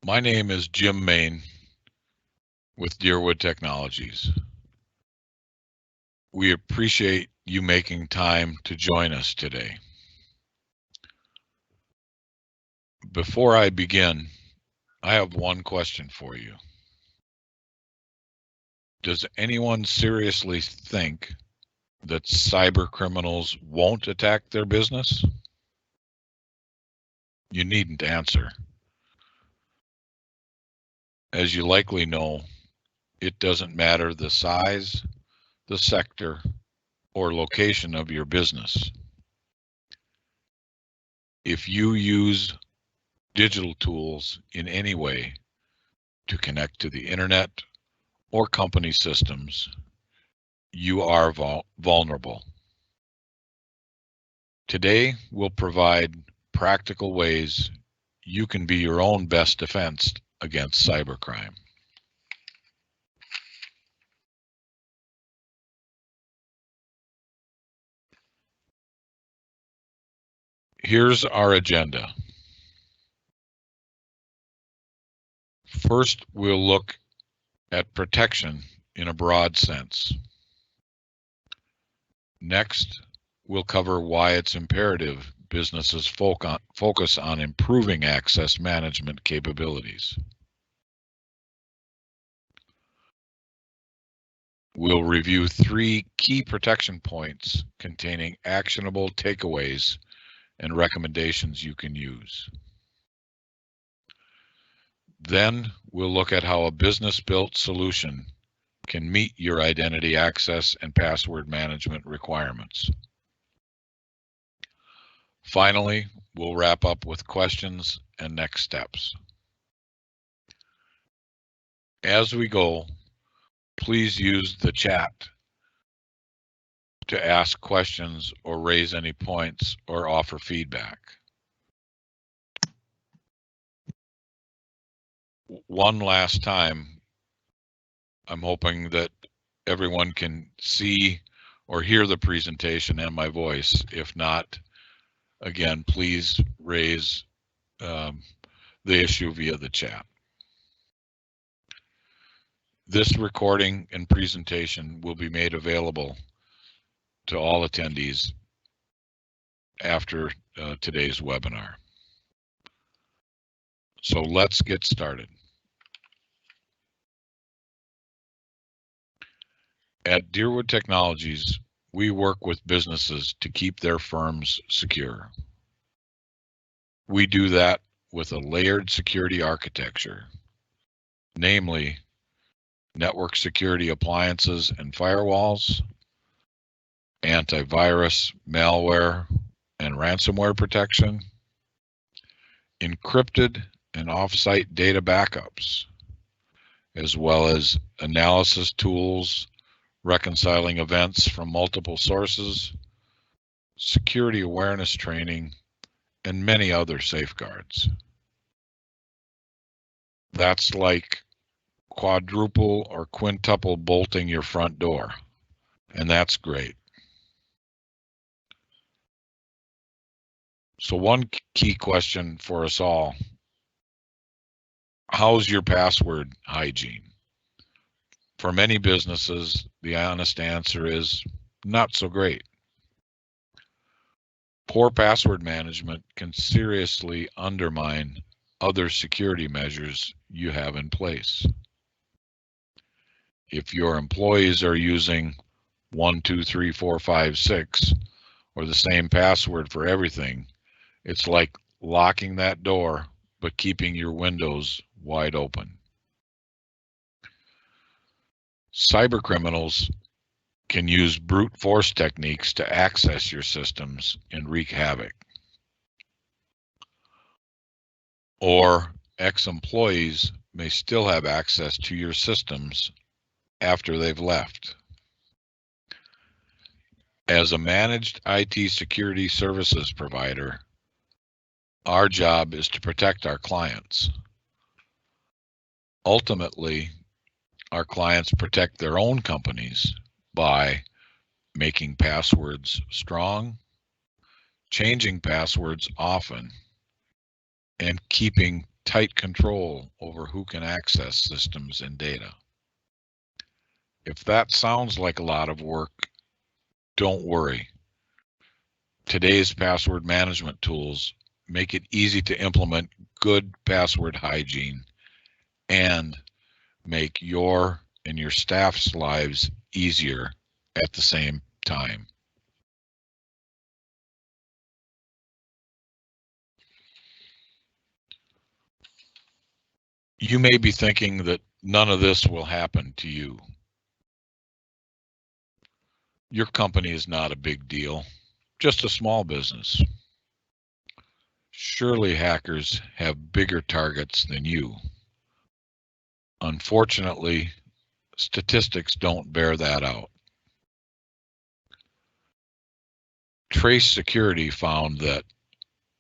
My name is Jim Main with Deerwood Technologies. We appreciate you making time to join us today. Before I begin, I have one question for you. Does anyone seriously think that cyber criminals won't attack their business? You needn't answer. As you likely know, it doesn't matter the size, the sector, or location of your business. If you use digital tools in any way to connect to the internet or company systems, you are vulnerable. Today, we'll provide practical ways you can be your own best defense against cybercrime. Here's our agenda. First, we'll look at protection in a broad sense. Next, we'll cover why it's imperative businesses focus on improving access management capabilities. We'll review 3 key protection points containing actionable takeaways and recommendations you can use. Then we'll look at how a business-built solution can meet your identity access and password management requirements. Finally, we'll wrap up with questions and next steps. As we go, please use the chat to ask questions or raise any points or offer feedback. One last time, I'm hoping that everyone can see or hear the presentation and my voice. If not, again, please raise the issue via the chat. This recording and presentation will be made available to all attendees after today's webinar. So let's get started. At Deerwood Technologies, we work with businesses to keep their firms secure. We do that with a layered security architecture, namely network security appliances and firewalls, antivirus, malware, and ransomware protection, encrypted and off-site data backups, as well as analysis tools, reconciling events from multiple sources, security awareness training, and many other safeguards. That's like quadruple or quintuple bolting your front door, and that's great. So one key question for us all: how's your password hygiene? For many businesses, the honest answer is not so great. Poor password management can seriously undermine other security measures you have in place. If your employees are using 1, 2, 3, 4, 5, 6, or the same password for everything, it's like locking that door but keeping your windows wide open. Cybercriminals can use brute force techniques to access your systems and wreak havoc. Or ex-employees may still have access to your systems after they've left. As a managed IT security services provider, our job is to protect our clients. Ultimately, our clients protect their own companies by making passwords strong, changing passwords often, and keeping tight control over who can access systems and data. If that sounds like a lot of work, don't worry. Today's password management tools make it easy to implement good password hygiene and make your and your staff's lives easier at the same time. You may be thinking that none of this will happen to you. Your company is not a big deal, just a small business. Surely hackers have bigger targets than you. Unfortunately, statistics don't bear that out. Trace Security found that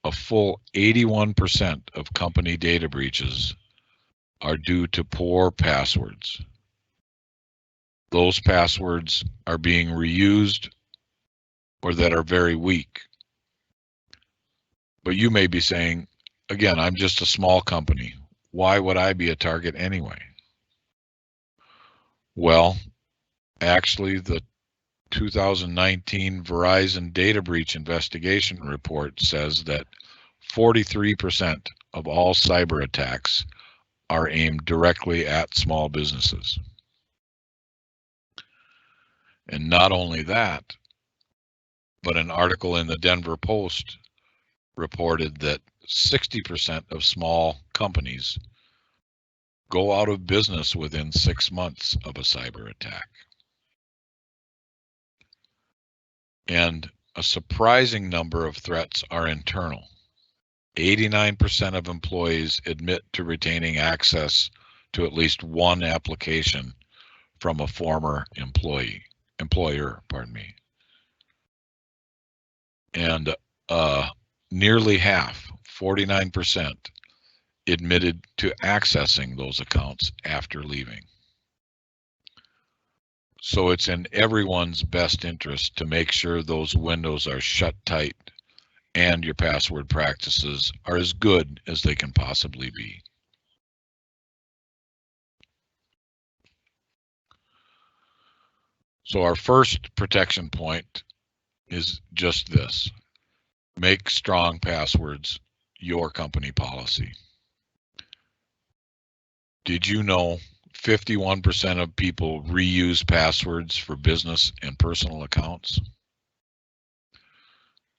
a full 81% of company data breaches are due to poor passwords. Those passwords are being reused or that are very weak. But you may be saying, again, I'm just a small company. Why would I be a target anyway? Well, actually, the 2019 Verizon data breach investigation report says that 43% of all cyber attacks are aimed directly at small businesses. And not only that, but an article in the Denver Post reported that 60% of small companies go out of business within 6 months of a cyber attack. And a surprising number of threats are internal. 89% of employees admit to retaining access to at least one application from a former employer, And nearly half, 49%, admitted to accessing those accounts after leaving. So it's in everyone's best interest to make sure those windows are shut tight and your password practices are as good as they can possibly be. So our first protection point is just this: make strong passwords your company policy. Did you know 51% of people reuse passwords for business and personal accounts?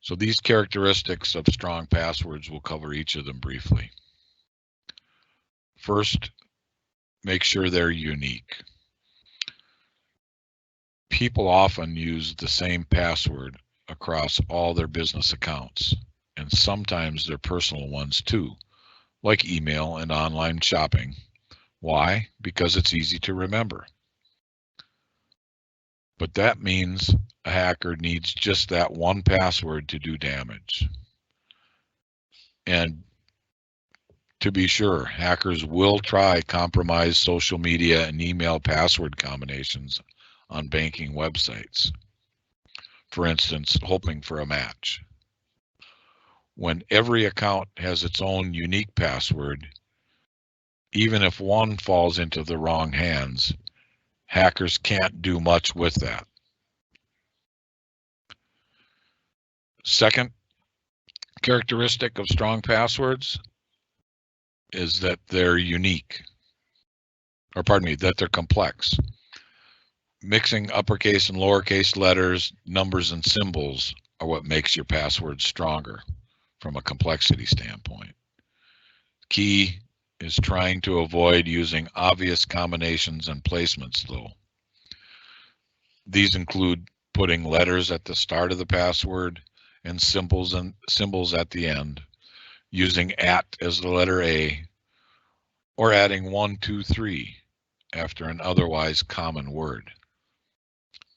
So these characteristics of strong passwords, will cover each of them briefly. First, make sure they're unique. People often use the same password across all their business accounts, and sometimes their personal ones too, like email and online shopping. Why? Because it's easy to remember. But that means a hacker needs just that one password to do damage. And to be sure, hackers will try compromise social media and email password combinations on banking websites, for instance, hoping for a match. When every account has its own unique password, even if one falls into the wrong hands, hackers can't do much with that. Second characteristic of strong passwords is that they're unique, or pardon me, that they're complex. Mixing uppercase and lowercase letters, numbers, and symbols are what makes your password stronger from a complexity standpoint. Key is trying to avoid using obvious combinations and placements, though. These include putting letters at the start of the password and symbols at the end, using @ as the letter A, or adding 1, 2, 3 after an otherwise common word.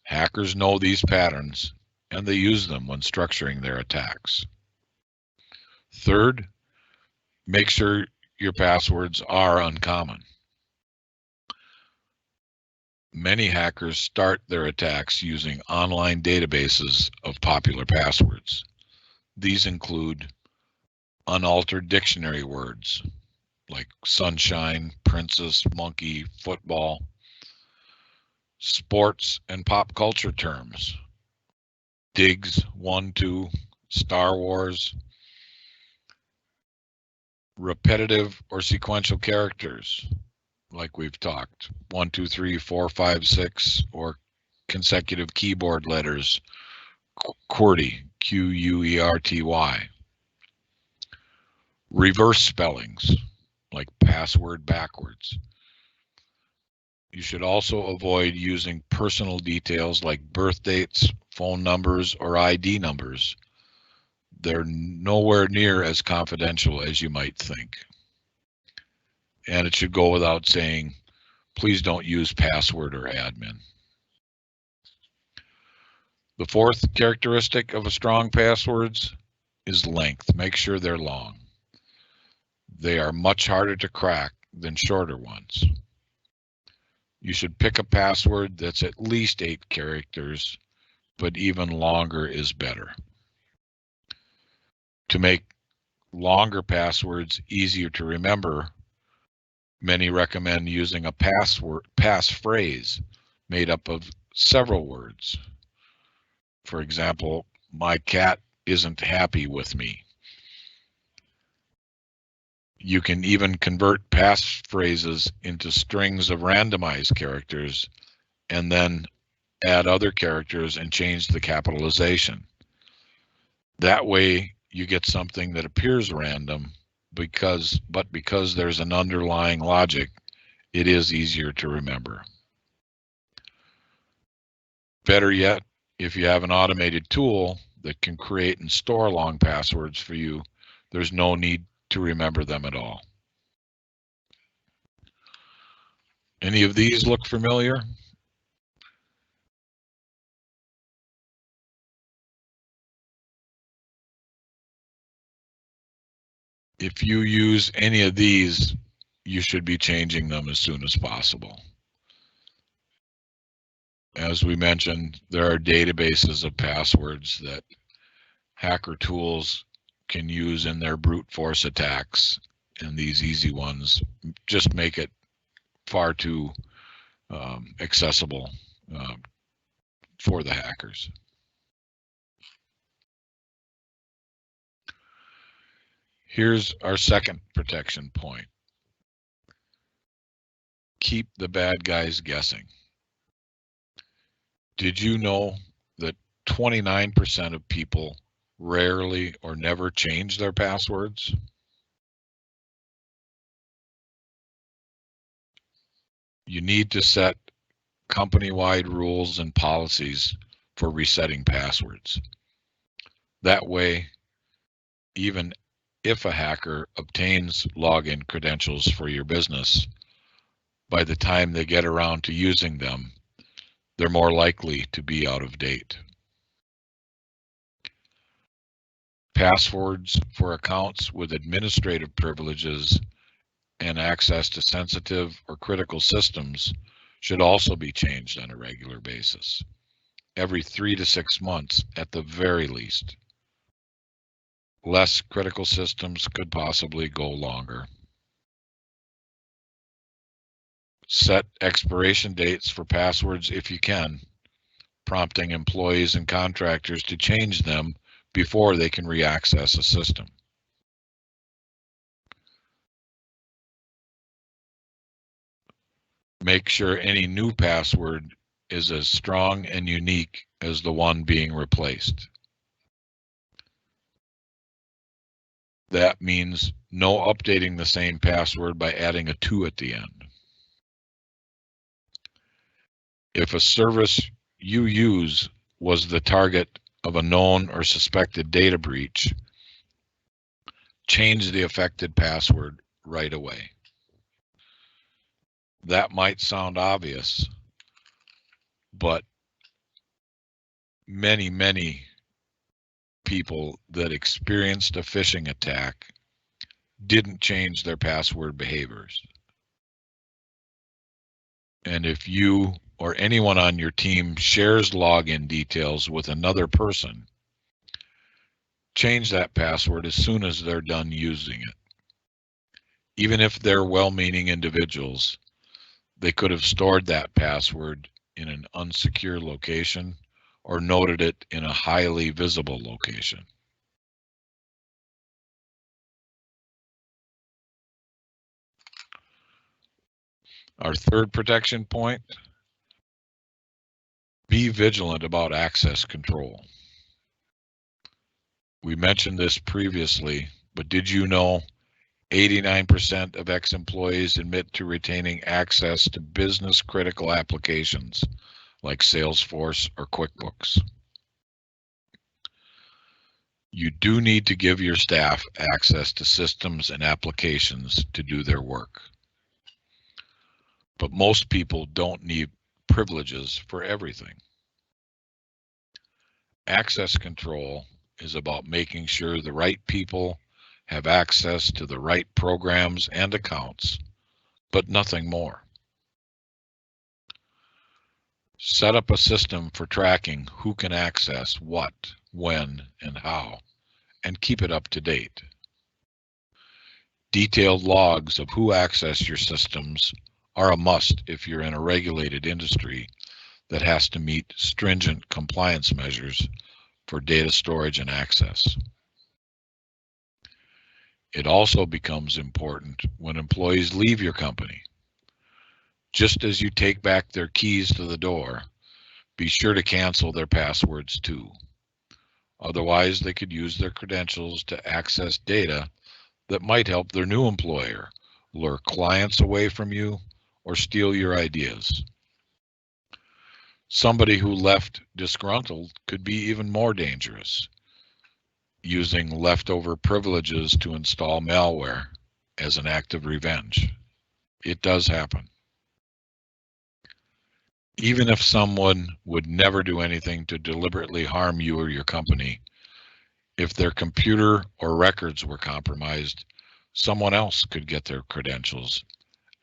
Hackers know these patterns, and they use them when structuring their attacks. Third, make sure your passwords are uncommon. Many hackers start their attacks using online databases of popular passwords. These include unaltered dictionary words, sunshine, princess, monkey, football. Sports and pop culture terms. Diggs, 1, 2, Star Wars. Repetitive or sequential characters, like we've talked, 1, 2, 3, 4, 5, 6, or consecutive keyboard letters, QWERTY, QUERTY. Reverse spellings, like password backwards. You should also avoid using personal details like birth dates, phone numbers, or ID numbers. They're nowhere near as confidential as you might think. And it should go without saying, please don't use password or admin. The fourth characteristic of a strong passwords is length. Make sure they're long. They are much harder to crack than shorter ones. You should pick a password that's at least 8 characters, but even longer is better. To make longer passwords easier to remember, many recommend using a passphrase made up of several words. For example, my cat isn't happy with me. You can even convert passphrases into strings of randomized characters and then add other characters and change the capitalization. That way you get something that appears random, but because there's an underlying logic, it is easier to remember. Better yet, if you have an automated tool that can create and store long passwords for you, there's no need to remember them at all. Any of these look familiar? If you use any of these, you should be changing them as soon as possible. As we mentioned, there are databases of passwords that hacker tools can use in their brute force attacks, and these easy ones just make it far too accessible for the hackers. Here's our second protection point. Keep the bad guys guessing. Did you know that 29% of people rarely or never change their passwords? You need to set company-wide rules and policies for resetting passwords. That way, even if a hacker obtains login credentials for your business, by the time they get around to using them, they're more likely to be out of date. Passwords for accounts with administrative privileges and access to sensitive or critical systems should also be changed on a regular basis, every 3 to 6 months at the very least. Less critical systems could possibly go longer. Set expiration dates for passwords if you can, prompting employees and contractors to change them before they can re-access a system. Make sure any new password is as strong and unique as the one being replaced. That means no updating the same password by adding a 2 at the end. If a service you use was the target of a known or suspected data breach, change the affected password right away. That might sound obvious, but many people that experienced a phishing attack didn't change their password behaviors. And if you or anyone on your team shares login details with another person, change that password as soon as they're done using it. Even if they're well-meaning individuals, they could have stored that password in an unsecure location or noted it in a highly visible location. Our third protection point, be vigilant about access control. We mentioned this previously, but did you know 89% of ex-employees admit to retaining access to business critical applications like Salesforce or QuickBooks? You do need to give your staff access to systems and applications to do their work. But most people don't need privileges for everything. Access control is about making sure the right people have access to the right programs and accounts, but nothing more. Set up a system for tracking who can access what, when, and how, and keep it up to date. Detailed logs of who access your systems are a must if you're in a regulated industry that has to meet stringent compliance measures for data storage and access. It also becomes important when employees leave your company. Just as you take back their keys to the door, be sure to cancel their passwords too. Otherwise, they could use their credentials to access data that might help their new employer lure clients away from you or steal your ideas. Somebody who left disgruntled could be even more dangerous, using leftover privileges to install malware as an act of revenge. It does happen. Even if someone would never do anything to deliberately harm you or your company, if their computer or records were compromised, someone else could get their credentials,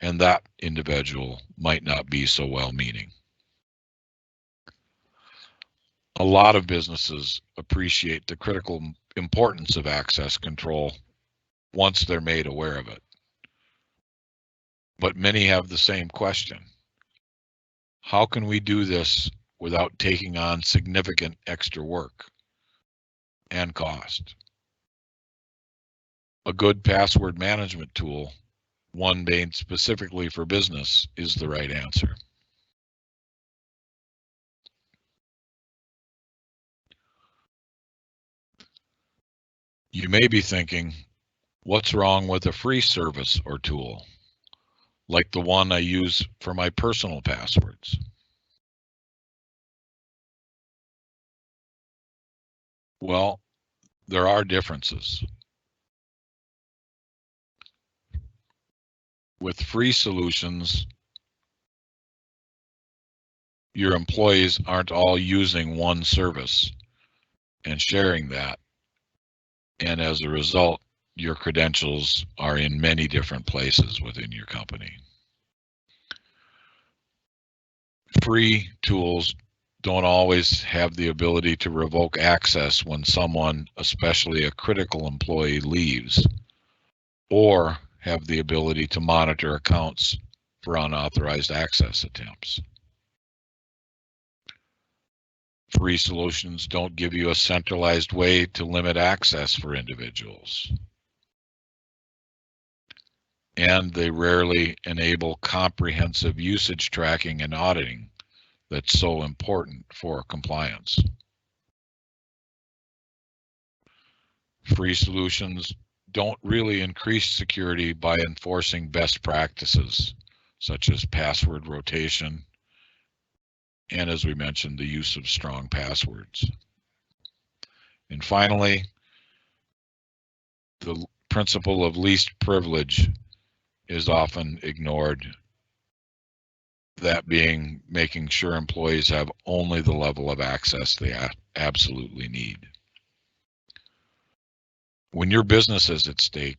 and that individual might not be so well-meaning. A lot of businesses appreciate the critical importance of access control once they're made aware of it. But many have the same question. How can we do this without taking on significant extra work and cost? A good password management tool, one made specifically for business, is the right answer. You may be thinking, what's wrong with a free service or tool, like the one I use for my personal passwords? Well, there are differences. With free solutions, your employees aren't all using one service and sharing that. And as a result, your credentials are in many different places within your company. Free tools don't always have the ability to revoke access when someone, especially a critical employee, leaves, or have the ability to monitor accounts for unauthorized access attempts. Free solutions don't give you a centralized way to limit access for individuals. And they rarely enable comprehensive usage tracking and auditing that's so important for compliance. Free solutions don't really increase security by enforcing best practices, such as password rotation, and as we mentioned, the use of strong passwords. And finally, the principle of least privilege is often ignored, that being making sure employees have only the level of access they absolutely need. When your business is at stake,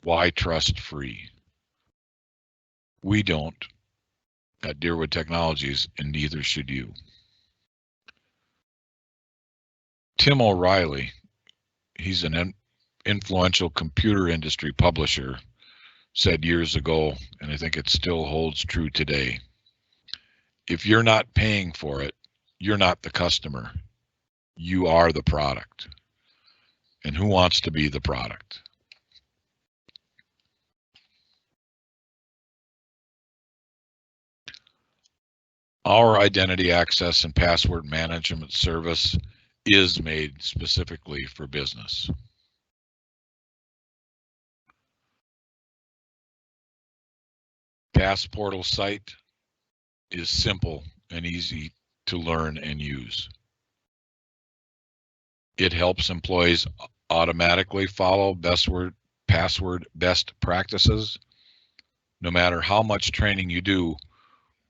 why trust free? We don't at Deerwood Technologies, and neither should you. Tim O'Reilly, he's an influential computer industry publisher, said years ago, and I think it still holds true today. If you're not paying for it, you're not the customer. You are the product. And who wants to be the product? Our identity access and password management service is made specifically for business. Passportal site is simple and easy to learn and use. It helps employees automatically follow password best practices. No matter how much training you do,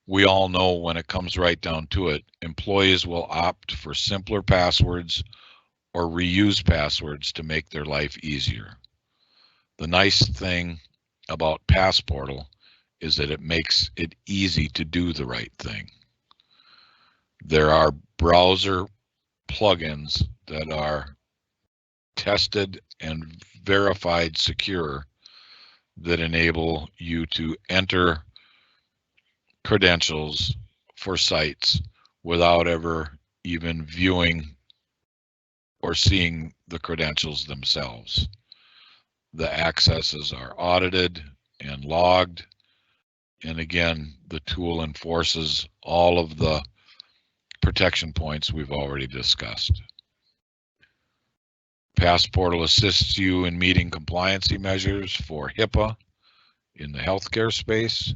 we all know when it comes right down to it, employees will opt for simpler passwords or reuse passwords to make their life easier. The nice thing about Passportal is that it makes it easy to do the right thing. There are browser plugins that are tested and verified secure that enable you to enter credentials for sites without ever even viewing or seeing the credentials themselves. The accesses are audited and logged, and again, the tool enforces all of the protection points we've already discussed. Passportal assists you in meeting compliancy measures for HIPAA in the healthcare space,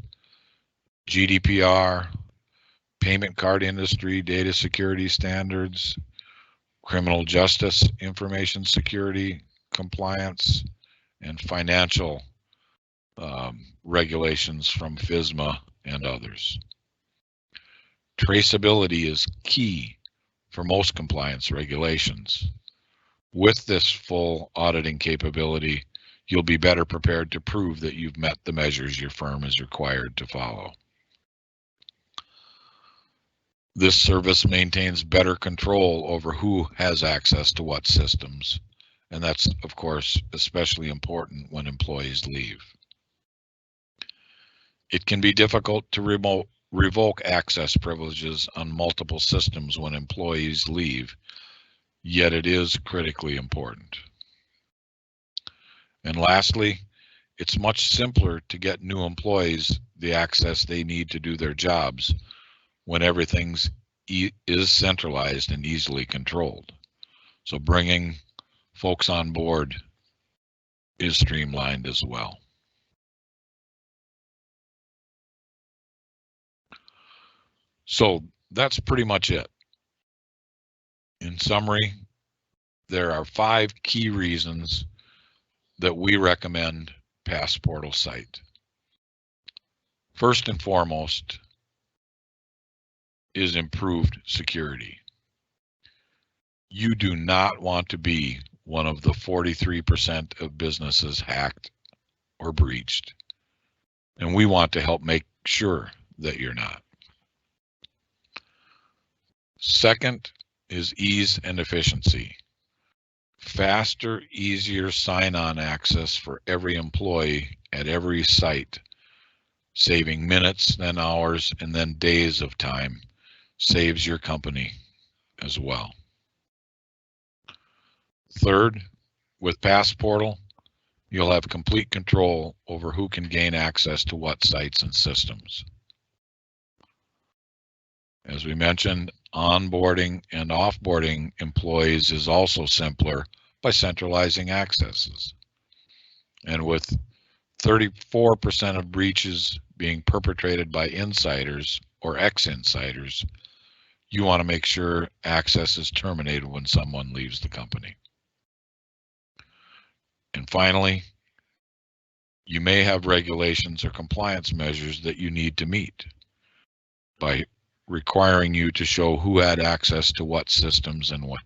GDPR, payment card industry data security standards, criminal justice information security compliance, and financial regulations from FISMA and others. Traceability is key for most compliance regulations. With this full auditing capability, you'll be better prepared to prove that you've met the measures your firm is required to follow. This service maintains better control over who has access to what systems, and that's, of course, especially important when employees leave. It can be difficult to revoke access privileges on multiple systems when employees leave, yet it is critically important. And lastly, it's much simpler to get new employees the access they need to do their jobs when everything is centralized and easily controlled. So bringing folks on board is streamlined as well. So that's pretty much it. In summary, there are 5 key reasons that we recommend Passportal site. First and foremost is improved security. You do not want to be one of the 43% of businesses hacked or breached, and we want to help make sure that you're not. Second is ease and efficiency. Faster, easier sign-on access for every employee at every site, saving minutes, then hours, and then days of time, saves your company as well. Third, with Passportal, you'll have complete control over who can gain access to what sites and systems. As we mentioned, onboarding and offboarding employees is also simpler by centralizing accesses. And with 34% of breaches being perpetrated by insiders or ex-insiders, you want to make sure access is terminated when someone leaves the company. And finally, you may have regulations or compliance measures that you need to meet by requiring you to show who had access to what systems and when.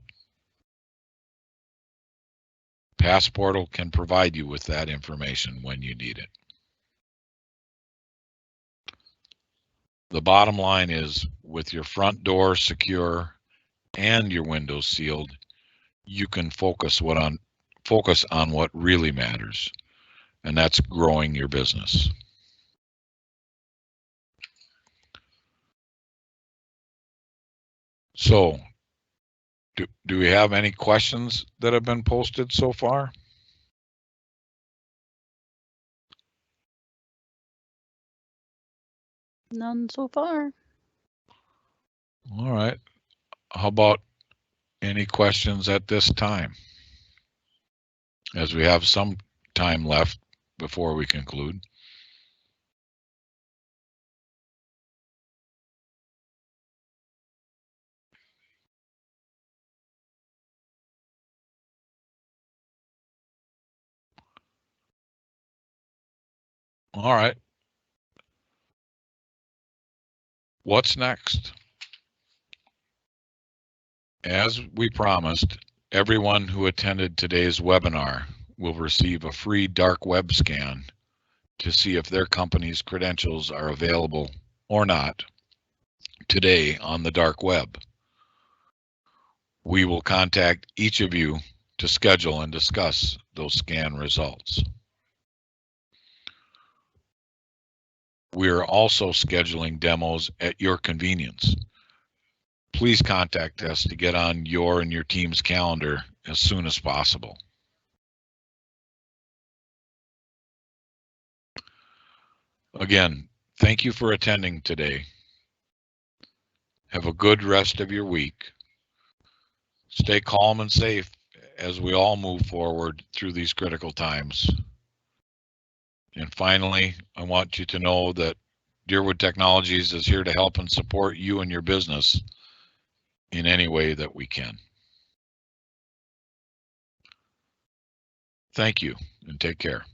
Passportal can provide you with that information when you need it. The bottom line is, with your front door secure and your windows sealed, you can focus on what really matters, and that's growing your business. So, do we have any questions that have been posted so far? None so far. All right. How about any questions at this time? As we have some time left before we conclude. All right. What's next? As we promised, everyone who attended today's webinar will receive a free dark web scan to see if their company's credentials are available or not today on the dark web. We will contact each of you to schedule and discuss those scan results. We are also scheduling demos at your convenience. Please contact us to get on your and your team's calendar as soon as possible. Again, thank you for attending today. Have a good rest of your week. Stay calm and safe as we all move forward through these critical times. And finally, I want you to know that Deerwood Technologies is here to help and support you and your business in any way that we can. Thank you and take care.